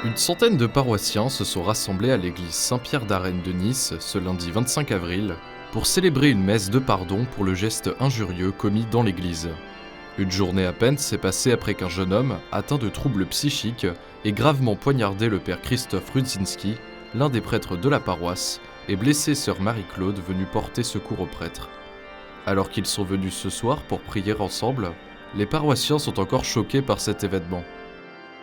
Une centaine de paroissiens se sont rassemblés à l'église Saint-Pierre d'Arène de Nice ce lundi 25 avril pour célébrer une messe de pardon pour le geste injurieux commis dans l'église. Une journée à peine s'est passée après qu'un jeune homme, atteint de troubles psychiques, ait gravement poignardé le père Christophe Rudzinski, l'un des prêtres de la paroisse, et blessé sœur Marie-Claude venue porter secours aux prêtres. Alors qu'ils sont venus ce soir pour prier ensemble, les paroissiens sont encore choqués par cet événement.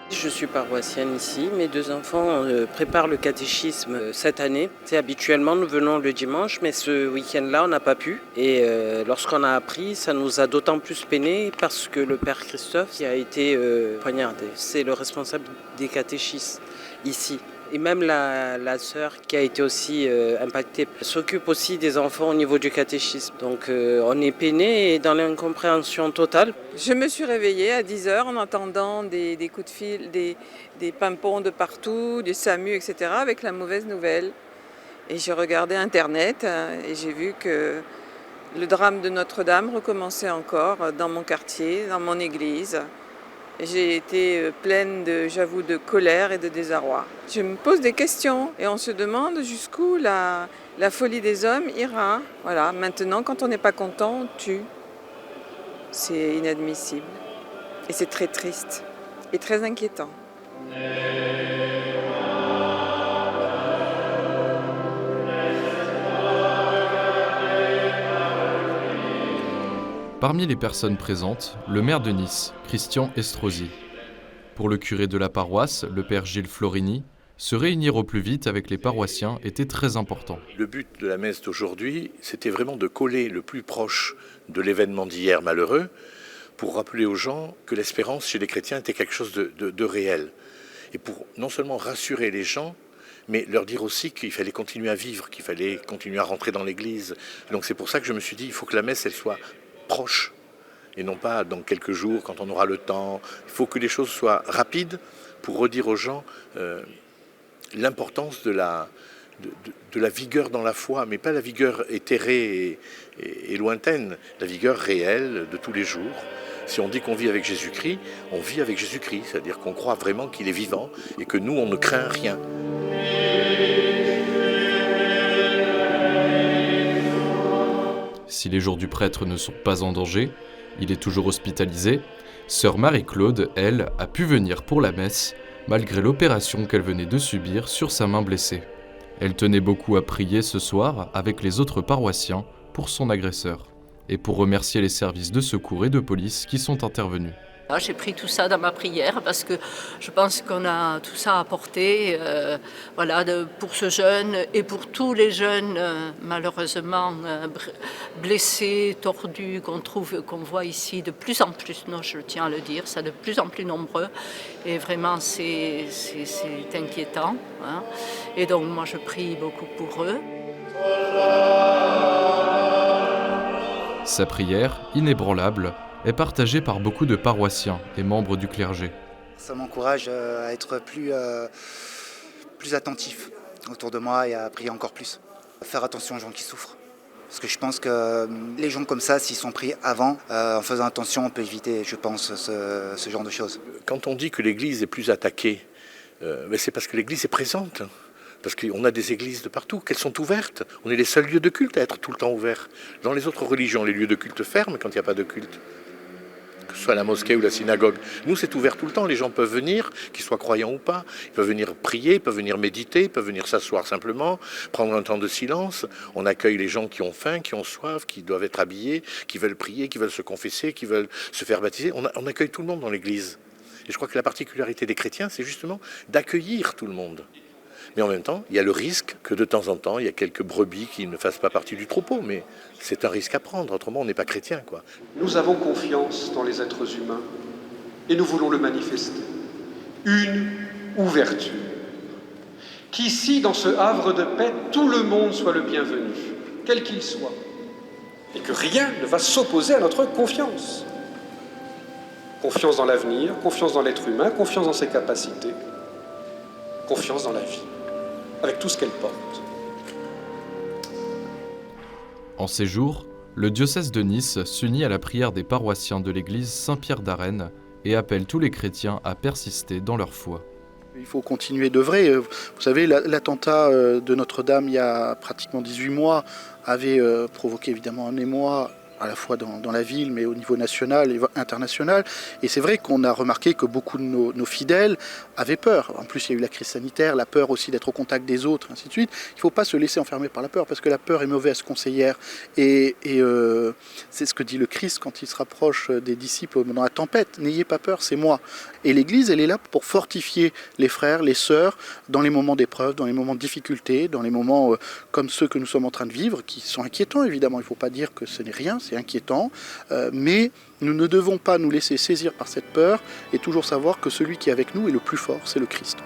Je suis paroissienne ici. Mes deux enfants préparent le catéchisme cette année. Habituellement, nous venons le dimanche, mais ce week-end-là, on n'a pas pu. Et lorsqu'on a appris, ça nous a d'autant plus peiné parce que le père Christophe a été poignardé. C'est le responsable des catéchismes ici. Et même la sœur qui a été aussi impactée s'occupe aussi des enfants au niveau du catéchisme. Donc on est peiné et dans l'incompréhension totale. Je me suis réveillée à 10h en entendant des coups de fil, des pimpons de partout, du SAMU, etc. avec la mauvaise nouvelle. Et j'ai regardé Internet et j'ai vu que le drame de Notre-Dame recommençait encore dans mon quartier, dans mon église. J'ai été pleine de colère et de désarroi. Je me pose des questions et on se demande jusqu'où la folie des hommes ira. Voilà, maintenant, quand on n'est pas content, on tue. C'est inadmissible. Et c'est très triste et très inquiétant. Parmi les personnes présentes, le maire de Nice, Christian Estrosi. Pour le curé de la paroisse, le père Gilles Florini, se réunir au plus vite avec les paroissiens était très important. Le but de la messe d'aujourd'hui, c'était vraiment de coller le plus proche de l'événement d'hier malheureux pour rappeler aux gens que l'espérance chez les chrétiens était quelque chose de réel. Et pour non seulement rassurer les gens, mais leur dire aussi qu'il fallait continuer à vivre, qu'il fallait continuer à rentrer dans l'église. Donc c'est pour ça que je me suis dit, il faut que la messe, elle soit proche, et non pas dans quelques jours, quand on aura le temps. Il faut que les choses soient rapides pour redire aux gens l'importance de la vigueur dans la foi, mais pas la vigueur éthérée et lointaine, la vigueur réelle de tous les jours. Si on dit qu'on vit avec Jésus-Christ, on vit avec Jésus-Christ, c'est-à-dire qu'on croit vraiment qu'il est vivant et que nous, on ne craint rien. Si les jours du prêtre ne sont pas en danger, il est toujours hospitalisé, sœur Marie-Claude, elle, a pu venir pour la messe, malgré l'opération qu'elle venait de subir sur sa main blessée. Elle tenait beaucoup à prier ce soir avec les autres paroissiens pour son agresseur, et pour remercier les services de secours et de police qui sont intervenus. J'ai pris tout ça dans ma prière parce que je pense qu'on a tout ça apporté pour ce jeune et pour tous les jeunes malheureusement blessés, tordus qu'on voit ici de plus en plus, non, je tiens à le dire, ça de plus en plus nombreux et vraiment c'est inquiétant. Hein. Et donc moi je prie beaucoup pour eux. Sa prière, inébranlable, est partagée par beaucoup de paroissiens et membres du clergé. Ça m'encourage à être plus attentif autour de moi et à prier encore plus. Faire attention aux gens qui souffrent. Parce que je pense que les gens comme ça, s'ils sont pris avant, en faisant attention, on peut éviter, je pense, ce genre de choses. Quand on dit que l'Église est plus attaquée, c'est parce que l'Église est présente. Parce qu'on a des églises de partout, qu'elles sont ouvertes. On est les seuls lieux de culte à être tout le temps ouverts. Dans les autres religions, les lieux de culte ferment quand il n'y a pas de culte. Que ce soit la mosquée ou la synagogue. Nous, c'est ouvert tout le temps. Les gens peuvent venir, qu'ils soient croyants ou pas. Ils peuvent venir prier, ils peuvent venir méditer, ils peuvent venir s'asseoir simplement, prendre un temps de silence. On accueille les gens qui ont faim, qui ont soif, qui doivent être habillés, qui veulent prier, qui veulent se confesser, qui veulent se faire baptiser. On accueille tout le monde dans l'église. Et je crois que la particularité des chrétiens, c'est justement d'accueillir tout le monde. Mais en même temps, il y a le risque que de temps en temps, il y a quelques brebis qui ne fassent pas partie du troupeau. Mais c'est un risque à prendre, autrement on n'est pas chrétien, quoi. Nous avons confiance dans les êtres humains et nous voulons le manifester. Une ouverture. Qu'ici, dans ce havre de paix, tout le monde soit le bienvenu, quel qu'il soit. Et que rien ne va s'opposer à notre confiance. Confiance dans l'avenir, confiance dans l'être humain, confiance dans ses capacités, confiance dans la vie. Avec tout ce qu'elle porte. En ces jours, le diocèse de Nice s'unit à la prière des paroissiens de l'église Saint-Pierre d'Arène et appelle tous les chrétiens à persister dans leur foi. Il faut continuer d'œuvrer. Vous savez, l'attentat de Notre-Dame il y a pratiquement 18 mois avait provoqué évidemment un émoi à la fois dans la ville, mais au niveau national et international. Et c'est vrai qu'on a remarqué que beaucoup de nos fidèles avaient peur. En plus, il y a eu la crise sanitaire, la peur aussi d'être au contact des autres, ainsi de suite. Il ne faut pas se laisser enfermer par la peur, parce que la peur est mauvaise conseillère. Et c'est ce que dit le Christ quand il se rapproche des disciples dans la tempête. N'ayez pas peur, c'est moi. Et l'Église, elle est là pour fortifier les frères, les sœurs, dans les moments d'épreuve, dans les moments de difficulté, dans les moments comme ceux que nous sommes en train de vivre, qui sont inquiétants, évidemment. Il ne faut pas dire que ce n'est rien, c'est inquiétant, mais nous ne devons pas nous laisser saisir par cette peur et toujours savoir que celui qui est avec nous est le plus fort, c'est le Christ.